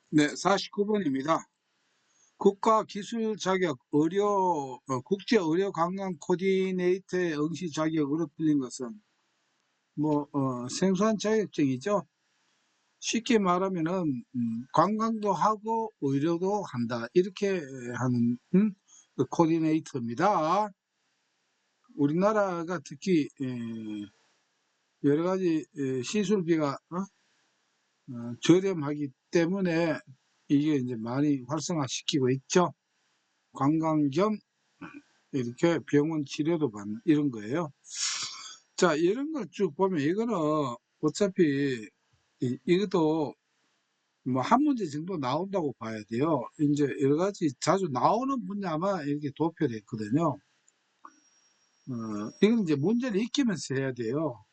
네, 49번입니다. 국가 기술 자격 국제 의료 관광 코디네이터의 응시 자격으로 풀린 것은 생소한 자격증이죠. 쉽게 말하면은 관광도 하고 의료도 한다 이렇게 하는 그 코디네이터입니다. 우리나라가 특히 여러 가지 시술비가 저렴하기 때문에 이게 이제 많이 활성화시키고 있죠. 관광 겸 이렇게 병원 치료도 받는 이런 거예요. 자, 이런 걸 쭉 보면 이거는 어차피 이것도 뭐 한 문제 정도 나온다고 봐야 돼요. 이제 여러 가지 자주 나오는 분야만 이렇게 도표됐거든요. 이건 이제 문제를 익히면서 해야 돼요.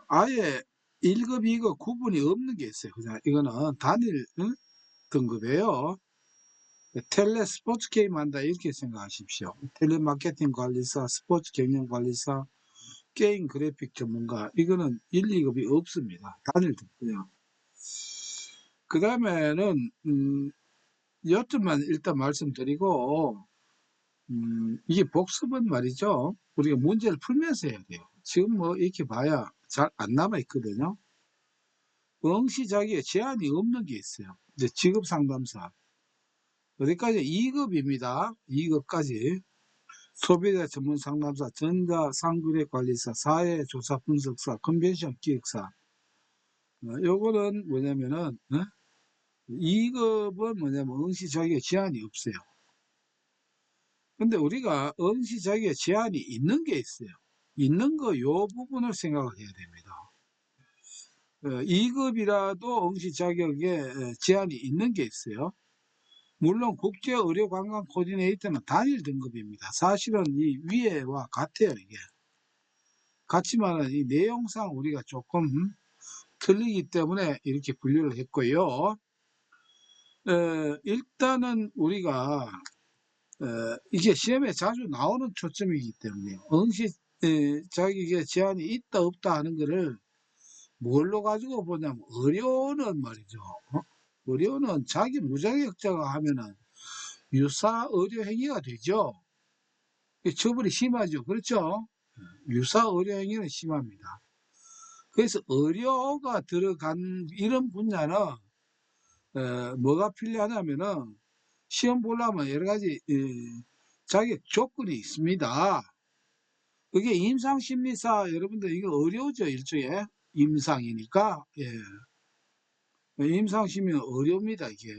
아예 1급, 2급 구분이 없는 게 있어요. 그냥 이거는 단일 등급이에요. 텔레 스포츠 게임 한다 이렇게 생각하십시오. 텔레마케팅 관리사, 스포츠 경영 관리사, 게임 그래픽 전문가 이거는 1, 2급이 없습니다. 단일 등급이요. 그 다음에는 여점만 일단 말씀드리고 이게 복습은 말이죠. 우리가 문제를 풀면서 해야 돼요. 지금 뭐 이렇게 봐야 잘 안 남아 있거든요. 응시 자격에 제한이 없는 게 있어요. 이제 직업 상담사 어디까지 2급입니다. 2급까지 소비자 전문 상담사, 전자 상거래 관리사, 사회조사 분석사, 컨벤션 기획사. 요거는 뭐냐면은 2급은 뭐냐면 응시 자격에 제한이 없어요. 근데 우리가 응시 자격에 제한이 있는 게 있어요. 있는 거 요 부분을 생각을 해야 됩니다. 2급이라도 응시 자격에 제한이 있는 게 있어요. 물론 국제의료관광 코디네이터는 단일 등급입니다. 사실은 이 위에와 같아요, 이게. 같지만은 이 내용상 우리가 조금 틀리기 때문에 이렇게 분류를 했고요. 일단은 우리가 이게 시험에 자주 나오는 초점이기 때문에 응시 자격에 제한이 있다 없다 하는 거를 뭘로 가지고 보냐면 의료는 말이죠. 의료는 자기 무자격자가 하면은 유사 의료 행위가 되죠. 처벌이 심하죠. 그렇죠? 유사 의료 행위는 심합니다. 그래서 의료가 들어간 이런 분야는 뭐가 필요하냐면은 시험 보려면 여러 가지 자격 조건이 있습니다. 그게 임상심리사 여러분들 이거 어려우죠 일종의 임상이니까 임상심리는 어려웁니다 이게.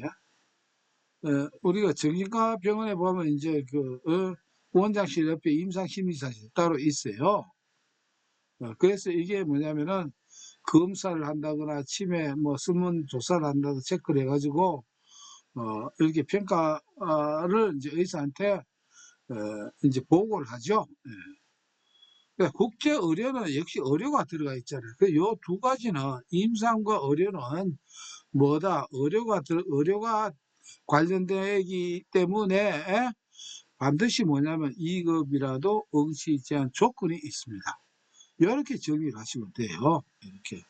우리가 정신과 병원에 보면 이제 그 원장실 옆에 임상심리사실 따로 있어요. 그래서 이게 뭐냐면은 검사를 한다거나 치매 뭐 설문 조사를 한다고 체크를 해가지고 이렇게 평가를 이제 의사한테 이제 보고를 하죠. 그러니까 국제 의료는 역시 의료가 들어가 있잖아요. 요 두 가지는 임상과 의료는 뭐다? 의료가 관련되기 때문에 반드시 뭐냐면 2급이라도 응시 제한 조건이 있습니다. 이렇게 정리를 하시면 돼요. 이렇게.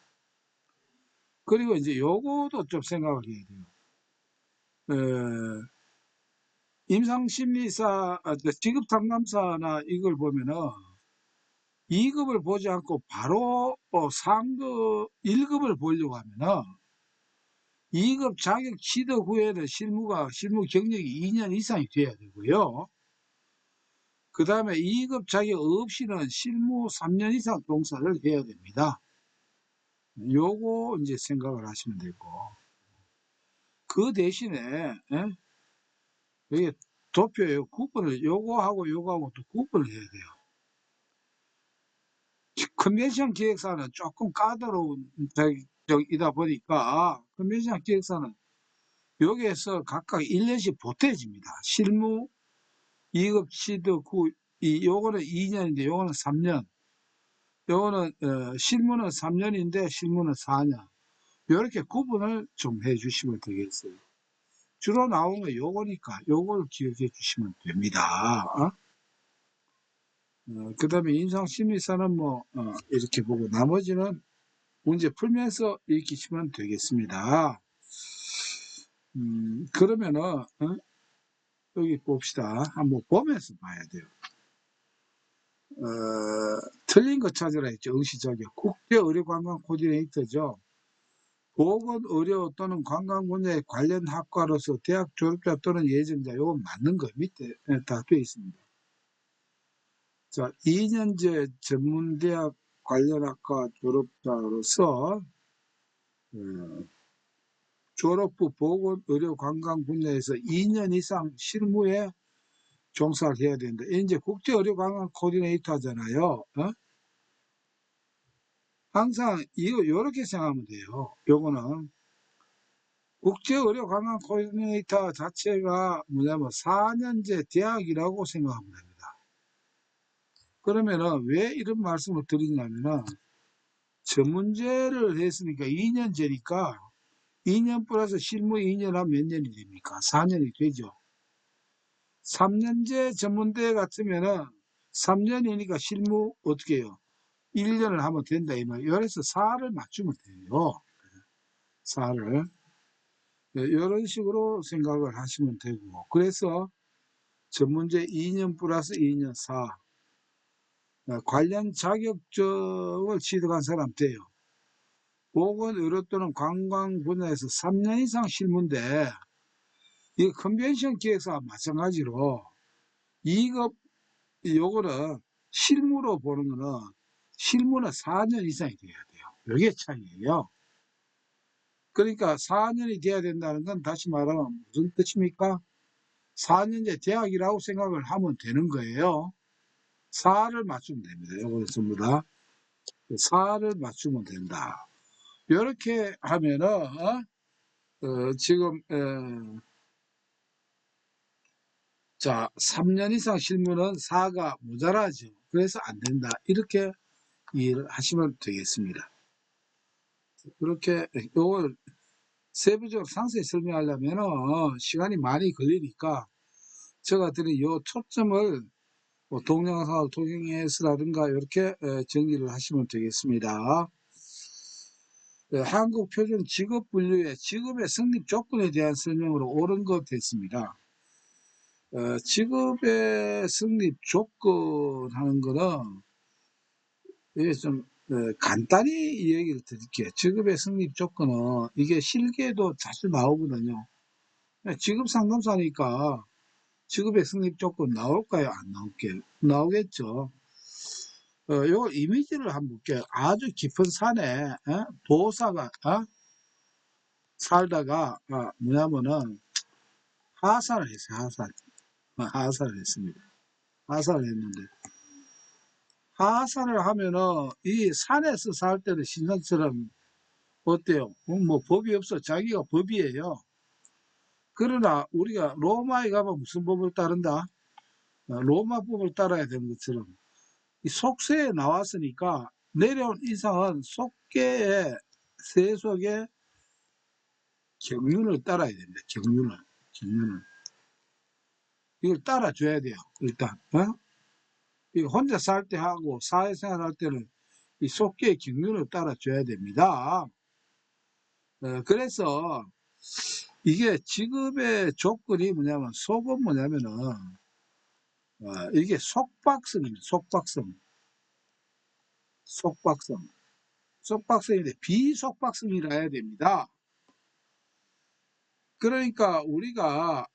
그리고 이제 요거도 좀 생각을 해야 돼요. 임상심리사, 직업 상담사나 이걸 보면은 2급을 보지 않고 바로 상급 1급을 보려고 하면은 2급 자격 취득 후에는 실무 경력이 2년 이상이 돼야 되고요. 그 다음에 2급 자격 없이는 실무 3년 이상 동사를 해야 됩니다. 요거 이제 생각을 하시면 되고. 그 대신에, 여기 도표에 구분을, 요거하고 또 구분을 해야 돼요. 컨벤션 기획사는 조금 까다로운 자격이다 보니까, 컨벤션 기획사는 여기에서 각각 1년씩 보태집니다. 실무 2급 취득 후, 요거는 2년인데, 요거는 3년. 요거는, 실무는 3년인데, 실무는 4년. 이렇게 구분을 좀 해주시면 되겠어요. 주로 나오는 거 요거니까, 요걸 기억해 주시면 됩니다. 그 다음에 임상심리사는 이렇게 보고, 나머지는 문제 풀면서 익히시면 되겠습니다. 그러면은 여기 봅시다. 한번 보면서 봐야 돼요. 틀린 거 찾으라 했죠. 응시자격. 국제의료관광 코디네이터죠. 보건의료 또는 관광 분야에 관련 학과로서 대학 졸업자 또는 예정자, 요건 맞는 거 밑에 다 되어 있습니다. 자, 2년제 전문대학 관련 학과 졸업자로서 졸업 후 보건의료관광 분야에서 2년 이상 실무에 종사를 해야 된다. 이제 국제의료관광 코디네이터 하잖아요. 항상 이렇게 생각하면 돼요. 요거는 국제의료관광 코디네이터 자체가 뭐냐면 4년제 대학이라고 생각하면 됩니다. 그러면은 왜 이런 말씀을 드리냐면은 전문제를 했으니까 2년제니까 2년 플러스 실무 2년 하면 몇 년이 됩니까? 4년이 되죠. 3년제 전문대 같으면은 3년이니까 실무 어떻게 해요? 1년을 하면 된다 이 말이에요. 그래서 4를 맞추면 돼요. 4를. 이런 식으로 생각을 하시면 되고, 그래서 전문제 2년 플러스 2년 4 관련 자격증을 취득한 사람 돼요. 보건의료 또는 관광 분야에서 3년 이상 실무인데 이 컨벤션 기획사와 마찬가지로 이거 요거는 실무로 보는 거는 실무는 4년 이상이 돼야 돼요. 이게 차이예요. 그러니까 4년이 돼야 된다는 건 다시 말하면 무슨 뜻입니까? 4년제 대학이라고 생각을 하면 되는 거예요. 4를 맞추면 됩니다. 요거는 전부 다 4를 맞추면 된다. 이렇게 하면은 지금 자 3년 이상 실무는 4가 모자라죠. 그래서 안 된다. 이렇게 이해를 하시면 되겠습니다. 그렇게 이걸 세부적으로 상세히 설명하려면 시간이 많이 걸리니까 제가 드린 요 초점을 뭐 동영상을 통해서라든가 이렇게 정리를 하시면 되겠습니다. 한국표준 직업분류의 직업의 성립 조건에 대한 설명으로 옳은 것 됐습니다. 직업의 성립 조건 하는 거는 이게 좀 간단히 얘기를 드릴게요. 직업의 성립 조건은 이게 실기에도 자주 나오거든요. 직업 상담사니까 직업의 성립 조건 나올까요? 안 나올게요? 나오겠죠. 요 이미지를 한번 볼게요. 아주 깊은 산에 도사가 살다가 뭐냐면은 하산을 했어요. 하산을 했습니다. 하산을 했는데 하산을 하면은 이 산에서 살 때는 신선처럼 어때요? 뭐 법이 없어. 자기가 법이에요. 그러나 우리가 로마에 가면 무슨 법을 따른다? 로마 법을 따라야 되는 것처럼 이 속세에 나왔으니까 내려온 이상은 속계의 세속의 경륜을 따라야 됩니다. 경륜을 이걸 따라줘야 돼요. 일단 이거 혼자 살 때 하고 사회생활 할 때는 이 속계의 경륜을 따라줘야 됩니다. 그래서 이게 직업의 조건이 뭐냐면 속은 뭐냐면은 이게 속박성입니다. 속박성. 속박성인데 비속박성이라 해야 됩니다. 그러니까 우리가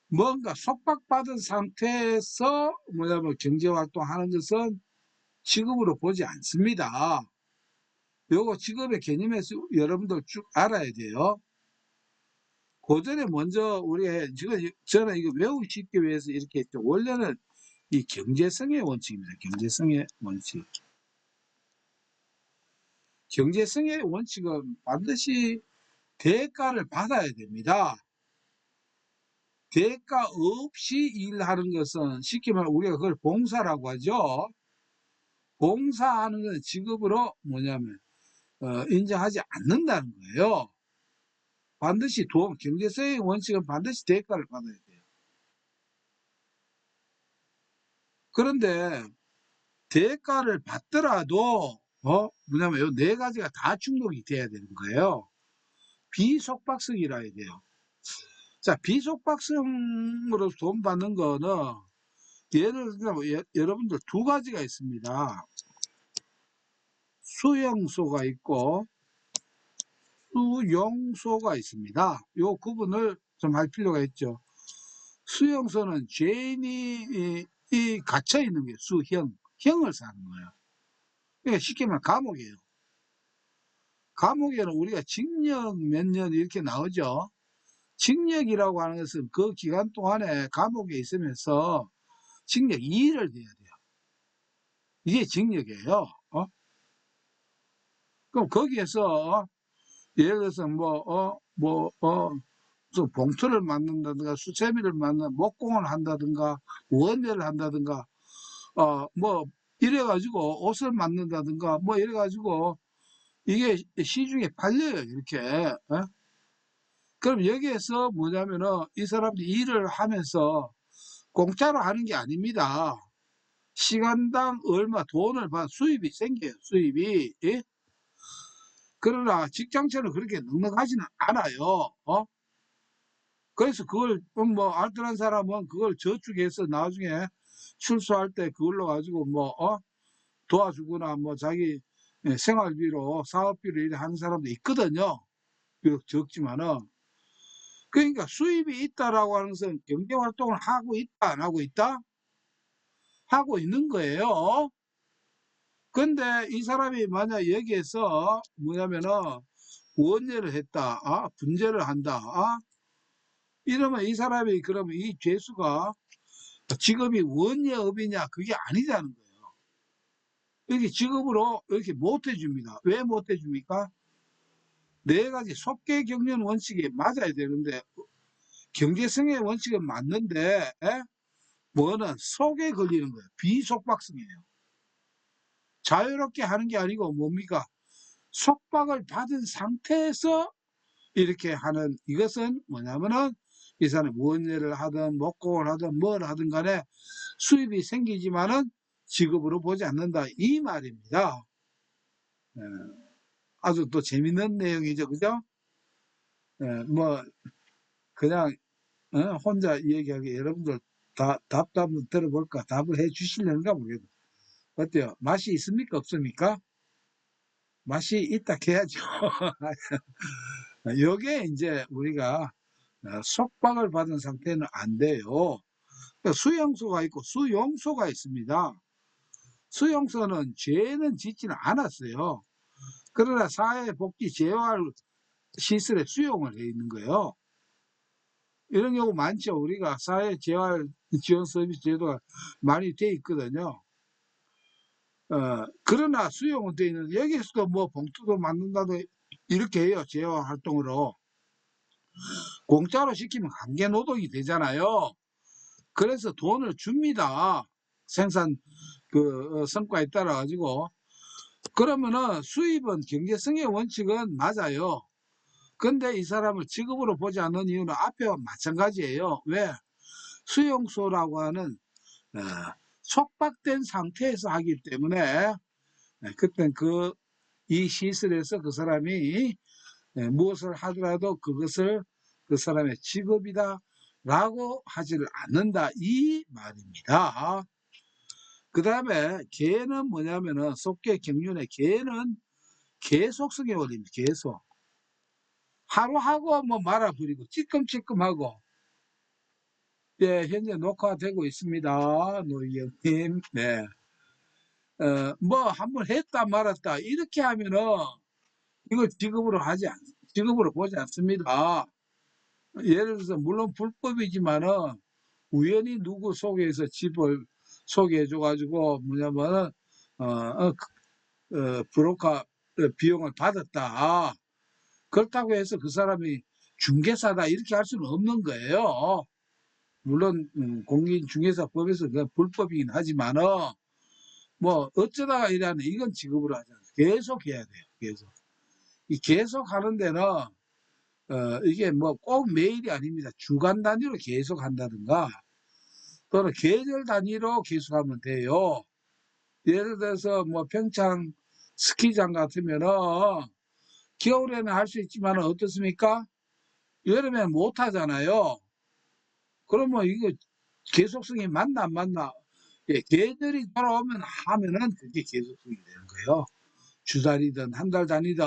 뭔가 속박받은 상태에서 뭐냐면 경제활동하는 것은 직업으로 보지 않습니다. 요거 직업의 개념에서 여러분들 쭉 알아야 돼요. 그 전에 먼저 우리가 지금 저는 이거 외우기 쉽게 위해서 이렇게 했죠. 원래는 이 경제성의 원칙입니다. 경제성의 원칙. 경제성의 원칙은 반드시 대가를 받아야 됩니다. 대가 없이 일하는 것은 쉽게 말하면 우리가 그걸 봉사라고 하죠. 봉사하는 것은 직업으로 뭐냐면 인정하지 않는다는 거예요. 반드시 경제성의 원칙은 반드시 대가를 받아야 돼요. 그런데 대가를 받더라도 뭐냐면 이 네 가지가 다 충족이 돼야 되는 거예요. 비속박성이라 해야 돼요. 자, 비속박성으로 돈 받는 거는 예를 들어 여러분들 두 가지가 있습니다. 수용소가 있고 수용소가 있습니다. 요 구분을 좀 할 필요가 있죠. 수용소는 죄인이 갇혀 있는 게 형을 사는 거예요. 그러니까 쉽게 말하면 감옥이에요. 감옥에는 우리가 징역 몇 년 이렇게 나오죠. 징역이라고 하는 것은 그 기간 동안에 감옥에 있으면서 징역 2일을 해야 돼요. 이게 징역이에요. 그럼 거기에서 예를 들어서 무슨 봉투를 만든다든가 수세미를 만든 목공을 한다든가 원예를 한다든가 뭐 이래가지고 옷을 만든다든가 뭐 이래가지고 이게 시중에 팔려요 이렇게. 그럼 여기에서 뭐냐면은 이 사람들이 일을 하면서 공짜로 하는 게 아닙니다. 시간당 얼마 돈을 받아 수입이 생겨요. 수입이. 예? 그러나 직장처럼 그렇게 넉넉하지는 않아요. 그래서 그걸 뭐 알뜰한 사람은 그걸 저축해서 나중에 출소할 때 그걸로 가지고 도와주거나 뭐 자기 생활비로 사업비로 이래 하는 사람도 있거든요. 비록 적지만은. 그러니까 수입이 있다라고 하는 것은 경제 활동을 하고 있다, 안 하고 있다? 하고 있는 거예요. 근데 이 사람이 만약 여기에서 뭐냐면은 원죄를 했다, 분죄를 한다, 이러면 이 사람이 그러면 이 죄수가 직업이 원예업이냐 그게 아니라는 거예요. 이렇게 직업으로 이렇게 못 해줍니다. 왜 못 해줍니까? 네 가지 속계 경련 원칙이 맞아야 되는데 경제성의 원칙은 맞는데 뭐는 속에 걸리는 거예요. 비속박성이에요. 자유롭게 하는 게 아니고 뭡니까? 속박을 받은 상태에서 이렇게 하는 이것은 뭐냐면은 이 사람이 원예를 하든 목공을 하든 뭘 하든 간에 수입이 생기지만은 직업으로 보지 않는다 이 말입니다. 예, 아주 또 재밌는 내용이죠, 그죠? 예, 뭐 그냥 혼자 얘기하기 여러분들 답도 한번 들어볼까 답을 해 주시려는가 모르겠어요. 어때요? 맛이 있습니까 없습니까? 맛이 있다 해야죠. 요게 이제 우리가 속박을 받은 상태는 안 돼요. 수용소가 있고 수용소가 있습니다. 수용소는 죄는 짓지는 않았어요. 그러나 사회복지재활 시설에 수용을 해 있는 거예요. 이런 경우 많죠. 우리가 사회재활 지원 서비스 제도가 많이 돼 있거든요. 그러나 수용은 돼 있는데 여기서도 뭐 봉투도 만든다도 이렇게 해요. 재활 활동으로. 공짜로 시키면 강제 노동이 되잖아요. 그래서 돈을 줍니다. 생산 성과에 따라 가지고. 그러면은 수입은 경제성의 원칙은 맞아요. 근데 이 사람을 직업으로 보지 않는 이유는 앞에와 마찬가지예요. 왜? 수용소라고 하는 어, 속박된 상태에서 하기 때문에 그땐 이 시설에서 그 사람이 무엇을 하더라도 그것을 그 사람의 직업이다라고 하지를 않는다 이 말입니다. 그 다음에 계는 뭐냐면은 속계 경륜의 계는 계속성의 원리입니다. 계속. 하루 하고 뭐 말아버리고 찔끔찔끔하고. 예, 현재 녹화되고 있습니다. 노희영님. 네. 뭐 한번 했다 말았다 이렇게 하면은 이거 직업으로 보지 않습니다. 예를 들어서 물론 불법이지만은 우연히 누구 소개해서 집을 소개해줘 가지고 뭐냐면은 브로커 비용을 받았다. 그렇다고 해서 그 사람이 중개사다 이렇게 할 수는 없는 거예요. 물론 공인중개사법에서 그 불법이긴 하지만은 뭐 어쩌다가 이러는 이건 직업으로 하지 않아요. 계속 해야 돼요. 계속. 이 계속 하는 데는 이게 뭐 꼭 매일이 아닙니다. 주간 단위로 계속 한다든가 또는 계절 단위로 계속하면 돼요. 예를 들어서 뭐 평창 스키장 같으면은 겨울에는 할 수 있지만 어떻습니까? 여름에는 못 하잖아요. 그러면 이거 계속성이 맞나 안 맞나? 예, 계절이 돌아오면 하면은 그게 계속성이 되는 거예요. 주 단위든 한 달 단위든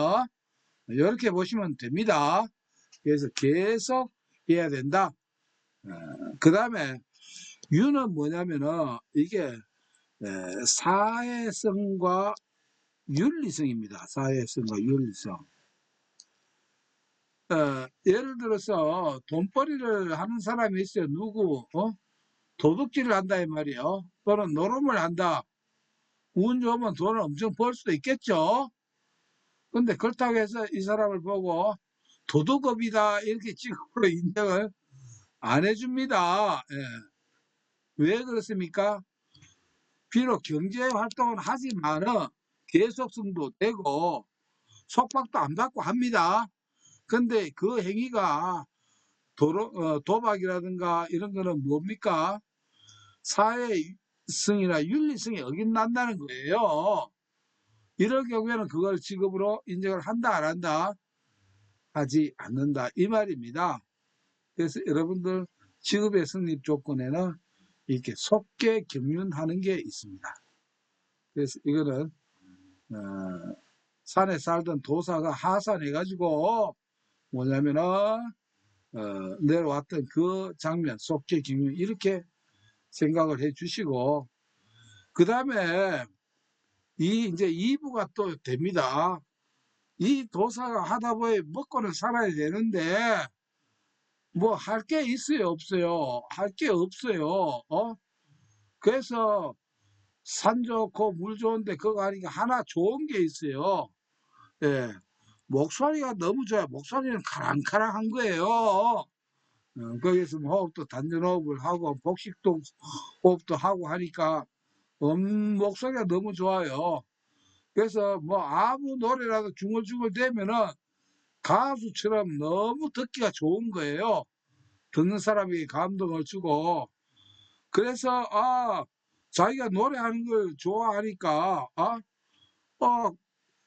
이렇게 보시면 됩니다. 그래서 계속 해야 된다. 그 다음에 유는 뭐냐면은 이게 사회성과 윤리성입니다. 사회성과 윤리성. 예를 들어서 돈벌이를 하는 사람이 있어요. 누구, 도둑질을 한다 이 말이에요. 또는 노름을 한다. 운 좋으면 돈을 엄청 벌 수도 있겠죠. 근데 그렇다고 해서 이 사람을 보고 도둑업이다 이렇게 찍으로 인정을 안 해줍니다. 예. 왜 그렇습니까? 비록 경제 활동을 하지만은 계속성도 되고 속박도 안 받고 합니다. 근데 그 행위가 도박이라든가 이런 거는 뭡니까? 사회성이나 윤리성이 어긋난다는 거예요. 이럴 경우에는 그걸 직업으로 인정을 한다 안 한다? 하지 않는다 이 말입니다. 그래서 여러분들 직업의 성립 조건에는 이렇게 속계 경륜하는 게 있습니다. 그래서 이거는 산에 살던 도사가 하산해가지고 뭐냐면은 내려왔던 그 장면 속계 경륜 이렇게 생각을 해주시고 그 다음에 이제 2부가 또 됩니다. 이 도사가 하다 보니 먹고는 살아야 되는데 뭐 할 게 있어요 없어요? 할 게 없어요. 그래서 산 좋고 물 좋은데 그거 하니까 하나 좋은 게 있어요. 예. 목소리가 너무 좋아요. 목소리는 카랑카랑한 거예요. 거기서 뭐 호흡도 단전호흡을 하고 복식도 호흡도 하고 하니까 목소리가 너무 좋아요. 그래서 뭐 아무 노래라도 중얼중얼 대면은 가수처럼 너무 듣기가 좋은 거예요. 듣는 사람이 감동을 주고 그래서 자기가 노래하는 걸 좋아하니까 어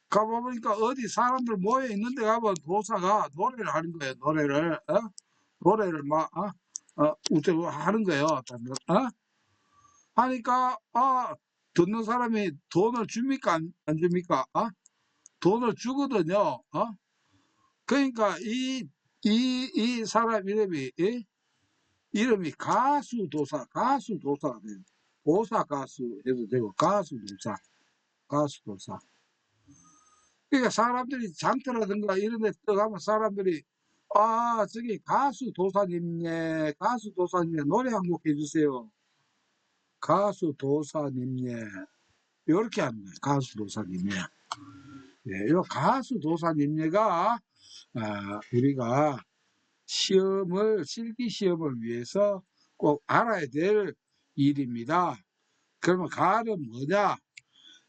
가보니까 어디 사람들 모여 있는데 가면 도사가 노래를 하는 거예요. 노래를 막 우쭈 하는 거예요. 하니까 듣는 사람이 돈을 줍니까 안 줍니까? 돈을 주거든요. 그러니까 이 사람 이름이 가수도사가 돼요. 도사 가수 해도 되고 가수도사. 그러니까 사람들이 장터라든가 이런 데 들어가면 사람들이 저기 가수도사님 노래 한 곡 해주세요. 가수도사님 이렇게 하는 거예요. 가수도사님 예, 이 가수도사님가 우리가 실기 시험을 위해서 꼭 알아야 될 일입니다. 그러면 가는 뭐냐?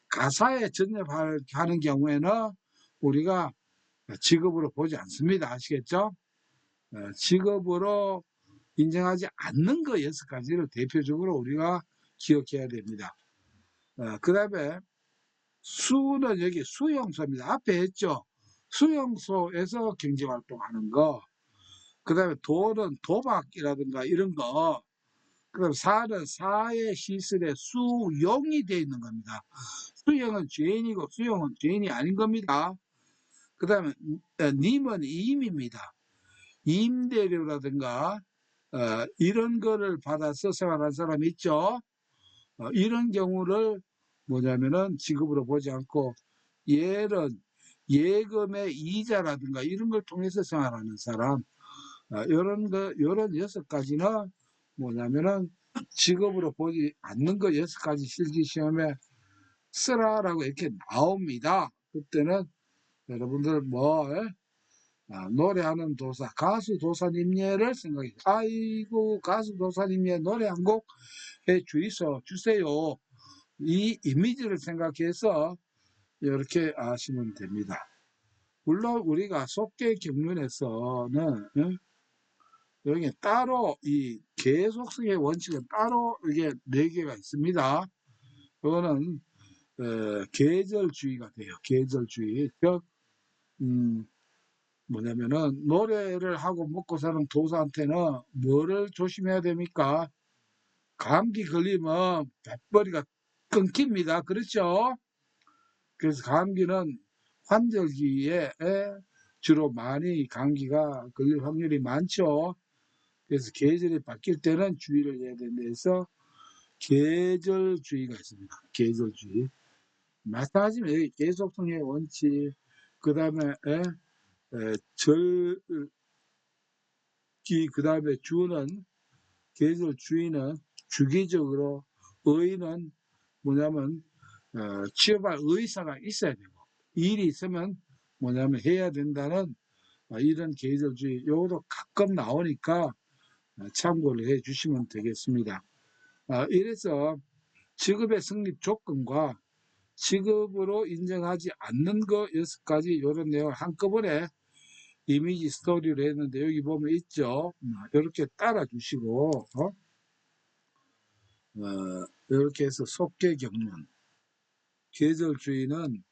가사에 전념하는 경우에는 우리가 직업으로 보지 않습니다. 아시겠죠? 직업으로 인정하지 않는 거 6가지를 대표적으로 우리가 기억해야 됩니다. 그 다음에 수는 여기 수용소입니다. 앞에 했죠. 수용소에서 경제활동하는 거. 그 다음에 도는 도박이라든가 이런 거. 그럼 사는 사회시설의 수용이 되어 있는 겁니다. 수용은 죄인이고 수용은 죄인이 아닌 겁니다. 그 다음에 님은 임입니다. 임대료라든가 이런 거를 받아서 생활하는 사람이 있죠. 이런 경우를 뭐냐면은 직업으로 보지 않고 예는 예금의 이자라든가 이런 걸 통해서 생활하는 사람 이런 6가지는 뭐냐면은 직업으로 보지 않는 거 6가지 실기시험에 쓰라라고 이렇게 나옵니다. 그때는 여러분들 노래하는 도사 가수 도사님예를 생각해 아이고 가수 도사님예 노래 한 곡 주세요. 이 이미지를 생각해서 이렇게 아시면 됩니다. 물론 우리가 속계 경륜에서는 여기 따로 이 계속성의 원칙은 따로 이게 4개가 있습니다. 그거는 계절주의가 돼요. 계절주의. 즉 음, 뭐냐면은 노래를 하고 먹고 사는 도사한테는 뭐를 조심해야 됩니까? 감기 걸리면 배버리가 끊깁니다. 그렇죠? 그래서 감기는 환절기에 주로 많이 감기가 걸릴 확률이 많죠. 그래서 계절이 바뀔 때는 주의를 해야 된다 해서 계절주의가 있습니다. 계절주의. 마찬가지로 여기 계속성의 원칙, 그 다음에 절기, 그 다음에 주는 계절주의는 주기적으로 의의는 뭐냐면 취업할 의사가 있어야 되고 일이 있으면 뭐냐면 해야 된다는 이런 계절주의 요것도 가끔 나오니까 참고를 해 주시면 되겠습니다. 이래서 직업의 성립 조건과 직업으로 인정하지 않는 거 6가지 이런 내용을 한꺼번에 이미지 스토리로 했는데 여기 보면 있죠. 이렇게 따라 주시고 이렇게 해서 속계 경륜 계절주의는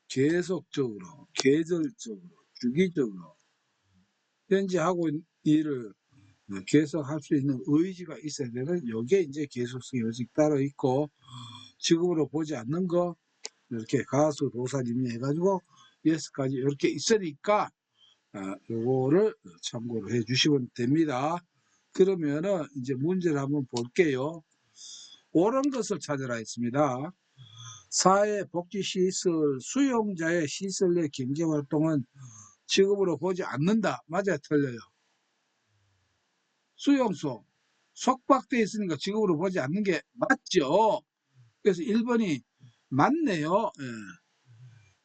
계속적으로 계절적으로 주기적으로 현재 하고 있는 일을 계속 할 수 있는 의지가 있어야 되는 요게 이제 계속성이 요직 따로 있고 직업으로 보지 않는 거 이렇게 가수 도사님이 해가지고 6가지 이렇게 있으니까 요거를 참고를 해 주시면 됩니다. 그러면은 이제 문제를 한번 볼게요. 옳은 것을 찾으라 했습니다. 사회복지시설 수용자의 시설 내 경제활동은 직업으로 보지 않는다. 맞아요? 틀려요? 수용소 속박돼 있으니까 직업으로 보지 않는 게 맞죠. 그래서 1번이 맞네요.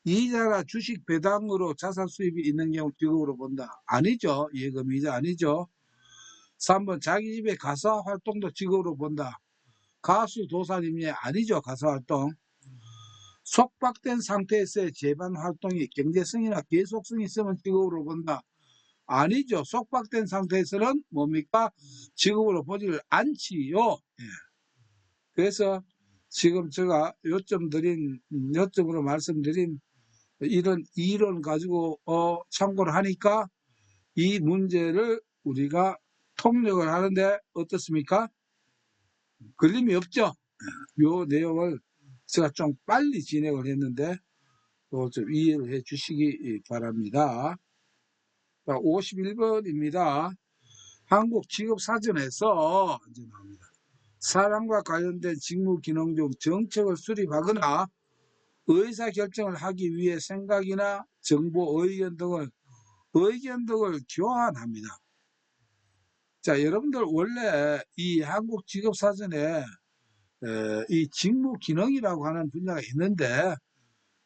이자나 주식 배당으로 자산 수입이 있는 경우 직업으로 본다. 아니죠. 예금이자 아니죠. 3번 자기 집에 가사 활동도 직업으로 본다. 가수 도사님이 아니죠. 가사 활동. 속박된 상태에서의 재반 활동이 경제성이나 계속성이 있으면 직업으로 본다. 아니죠. 속박된 상태에서는 뭡니까? 직업으로 보지를 않지요. 예. 그래서 지금 제가 요점으로 말씀드린 이런 이론 가지고 참고를 하니까 이 문제를 우리가 통역을 하는데 어떻습니까? 걸림이 없죠. 요 내용을 제가 좀 빨리 진행을 했는데 좀 이해를 해 주시기 바랍니다. 51번입니다. 한국 직업사전에서 이제 나옵니다. 사람과 관련된 직무 기능 중 정책을 수립하거나 의사결정을 하기 위해 생각이나 정보, 의견 등을 교환합니다. 자, 여러분들 원래 이 한국 직업사전에 이 직무 기능이라고 하는 분야가 있는데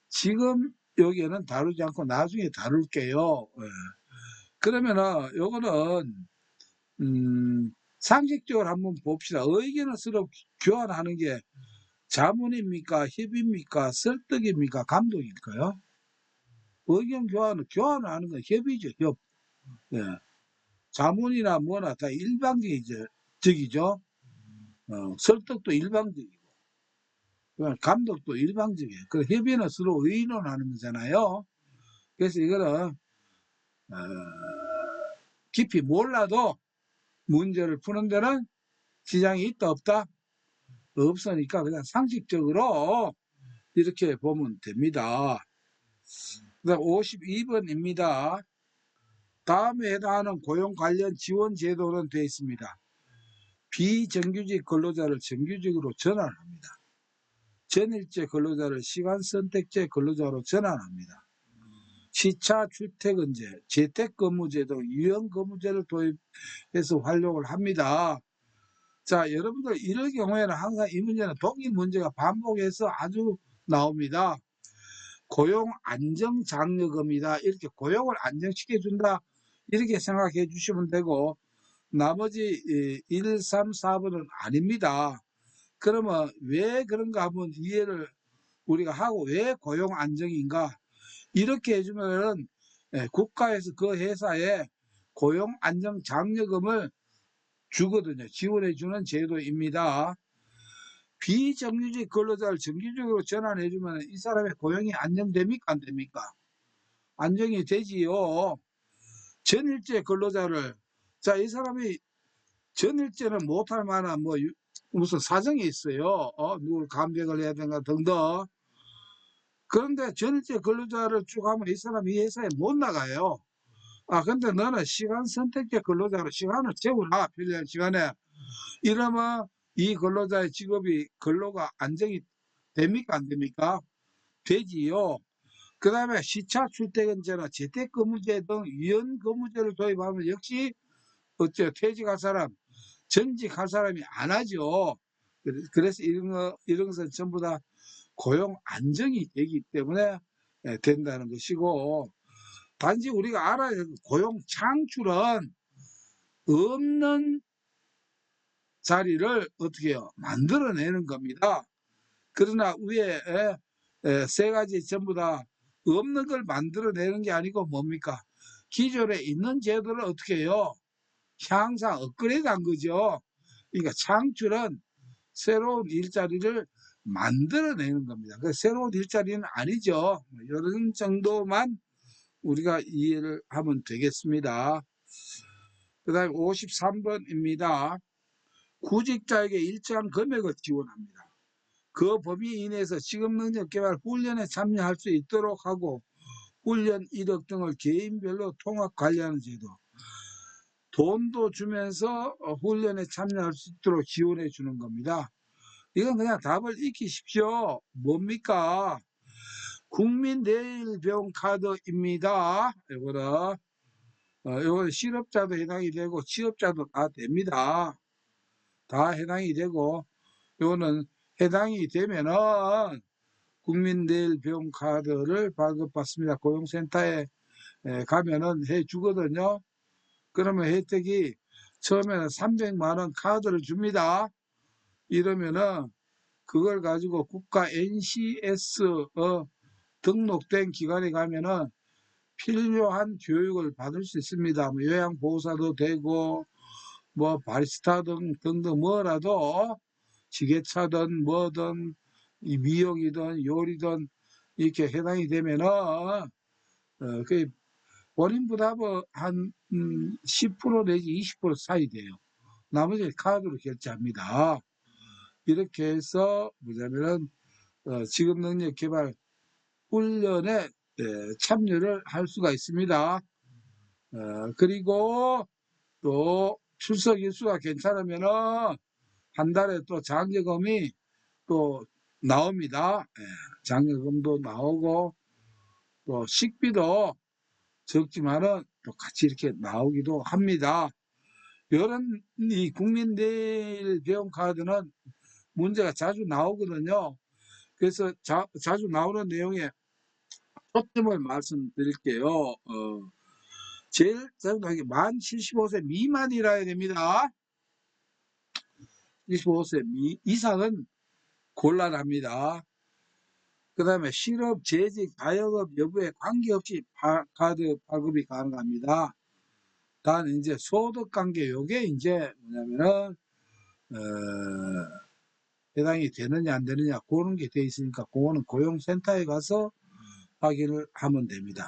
지금 여기에는 다루지 않고 나중에 다룰게요. 그러면은 요거는 상식적으로 한번 봅시다. 의견을 서로 교환하는 게 자문입니까? 협의입니까? 설득입니까? 감독일까요? 의견 교환을 하는 건 협의죠. 협. 예. 자문이나 뭐나 다 일방적이죠. 설득도 일방적이고, 감독도 일방적이에요. 그 협의는 서로 의논하는 거잖아요. 그래서 이거는 어, 깊이 몰라도 문제를 푸는 데는 지장이 있다 없다? 없으니까 그냥 상식적으로 이렇게 보면 됩니다. 그다음 52번입니다. 다음에 해당하는 고용 관련 지원 제도는 되어 있습니다. 비정규직 근로자를 정규직으로 전환합니다. 전일제 근로자를 시간 선택제 근로자로 전환합니다. 시차 출퇴근제, 재택근무제 등 유연근무제를 도입해서 활용을 합니다. 자, 여러분들 이럴 경우에는 항상 이 문제는 동일 문제가 반복해서 아주 나옵니다. 고용 안정장려금이다. 이렇게 고용을 안정시켜준다. 이렇게 생각해 주시면 되고 나머지 1, 3, 4번은 아닙니다. 그러면 왜 그런가 한번 이해를 우리가 하고 왜 고용 안정인가 이렇게 해주면은 국가에서 그 회사에 고용 안정 장려금을 주거든요. 지원해 주는 제도입니다. 비정규직 근로자를 정규직으로 전환해 주면 이 사람의 고용이 안정됩니까 안 됩니까? 안정이 되지요. 전일제 근로자를, 자, 이 사람이 전일제는 못할 만한 무슨 사정이 있어요. 누굴 감백을 해야 되는가 등등. 그런데 전일제 근로자를 쭉 하면 이 사람이 이 회사에 못 나가요. 근데 너는 시간 선택제 근로자로 시간을 채우라, 필요한 시간에. 이러면 이 근로자의 직업이, 근로가 안정이 됩니까, 안 됩니까? 되지요. 그 다음에 시차 출퇴근제나 재택근무제 등 유연근무제를 도입하면 역시 퇴직할 사람, 전직할 사람이 안 하죠. 그래서 이런 것은 전부 다 고용 안정이 되기 때문에 된다는 것이고, 단지 우리가 알아야 할 고용 창출은 없는 자리를 어떻게 해요? 만들어내는 겁니다. 그러나 위에 세 가지 전부 다 없는 걸 만들어내는 게 아니고 뭡니까? 기존에 있는 제도를 어떻게 해요? 향상 업그레이드 한 거죠. 그러니까 창출은 새로운 일자리를 만들어내는 겁니다. 그 새로운 일자리는 아니죠. 이런 정도만 우리가 이해를 하면 되겠습니다. 그 다음에 53번입니다. 구직자에게 일정한 금액을 지원합니다. 그 범위 이내에서 직업능력개발 훈련에 참여할 수 있도록 하고 훈련 이력 등을 개인별로 통합 관리하는 제도. 돈도 주면서 훈련에 참여할 수 있도록 지원해 주는 겁니다. 이건 그냥 답을 익히십시오. 뭡니까? 국민내일병 카드입니다. 이거는 실업자도 해당이 되고 취업자도 다 됩니다. 다 해당이 되고, 이거는 해당이 되면은 국민내일병 카드를 발급받습니다. 고용센터에 가면은 해 주거든요. 그러면 혜택이 처음에는 300만 원 카드를 줍니다. 이러면은 그걸 가지고 국가 NCS 등록된 기관에 가면은 필요한 교육을 받을 수 있습니다. 요양보호사도 되고 바리스타 등등 뭐라도 지게차든 뭐든 미용이든 요리든 이렇게 해당이 되면은 그 원인 부담은 한 10% 내지 20% 사이 돼요. 나머지 카드로 결제합니다. 이렇게 해서 뭐냐면은 직업능력개발 훈련에 참여를 할 수가 있습니다. 그리고 또 출석 일수가 괜찮으면은 한 달에 또 장려금이 또 나옵니다. 장려금도 나오고 또 식비도 적지만은 또 같이 이렇게 나오기도 합니다. 이런 이 국민내일병카드는 문제가 자주 나오거든요. 그래서 자주 나오는 내용에 초점을 말씀드릴게요. 제일 정확하게 만 75세 미만이라야 됩니다. 75세 이상은 곤란합니다. 그 다음에 실업, 재직, 자영업 여부에 관계없이 카드 발급이 가능합니다. 단 이제 소득 관계 요게 이제 뭐냐면은 해당이 되느냐 안 되느냐 그런 게 돼 있으니까 그거는 고용센터에 가서 확인을 하면 됩니다.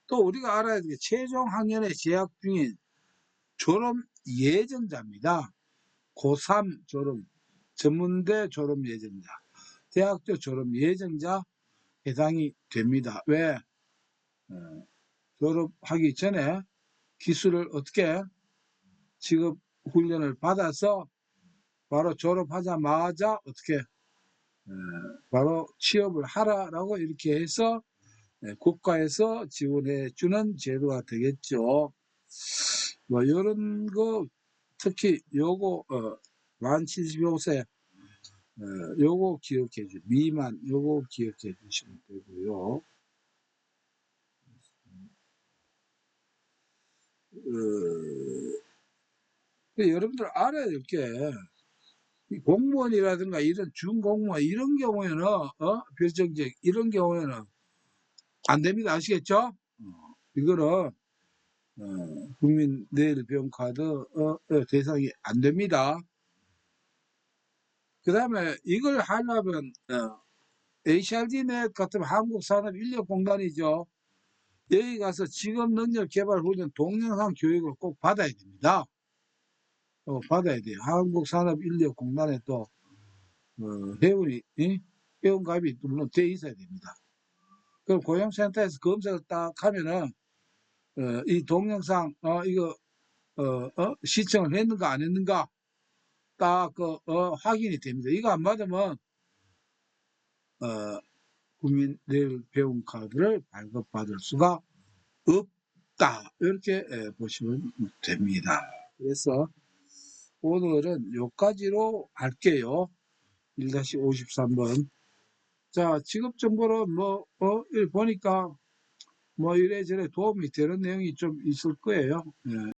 또 우리가 알아야 될 게 최종 학년에 재학 중인 졸업 예정자입니다. 고3 졸업, 전문대 졸업 예정자, 대학교 졸업 예정자 해당이 됩니다. 왜? 졸업하기 전에 기술을 어떻게 직업 훈련을 받아서 바로 졸업하자마자 어떻게 바로 취업을 하라라고 이렇게 해서 국가에서 지원해 주는 제도가 되겠죠. 이런 거 특히 요거 만 75세 요거 기억해 주 미만 요거 기억해 주시면 되고요. 여러분들 알아야 될 게 공무원이라든가 이런 준공무원 이런 경우에는 별정직 이런 경우에는 안 됩니다. 아시겠죠? 이거는 국민내일병카드 대상이 안 됩니다. 그 다음에 이걸 하려면 HRDnet 같은 한국산업인력공단이죠. 여기 가서 직업능력개발훈련 동영상 교육을 꼭 받아야 됩니다. 받아야 돼요. 한국산업인력공단에 또 회원이 회원가입이 물론 돼 있어야 됩니다. 그럼 고용센터에서 검색을 딱 하면은 이 동영상 이거 시청을 했는가 안 했는가 딱 확인이 됩니다. 이거 안 받으면 국민 내일 배움 카드를 발급받을 수가 없다. 이렇게 보시면 됩니다. 그래서 오늘은 요까지로 할게요. 1-53번. 자, 직업정보는 보니까 이래저래 도움이 되는 내용이 좀 있을 거예요. 예.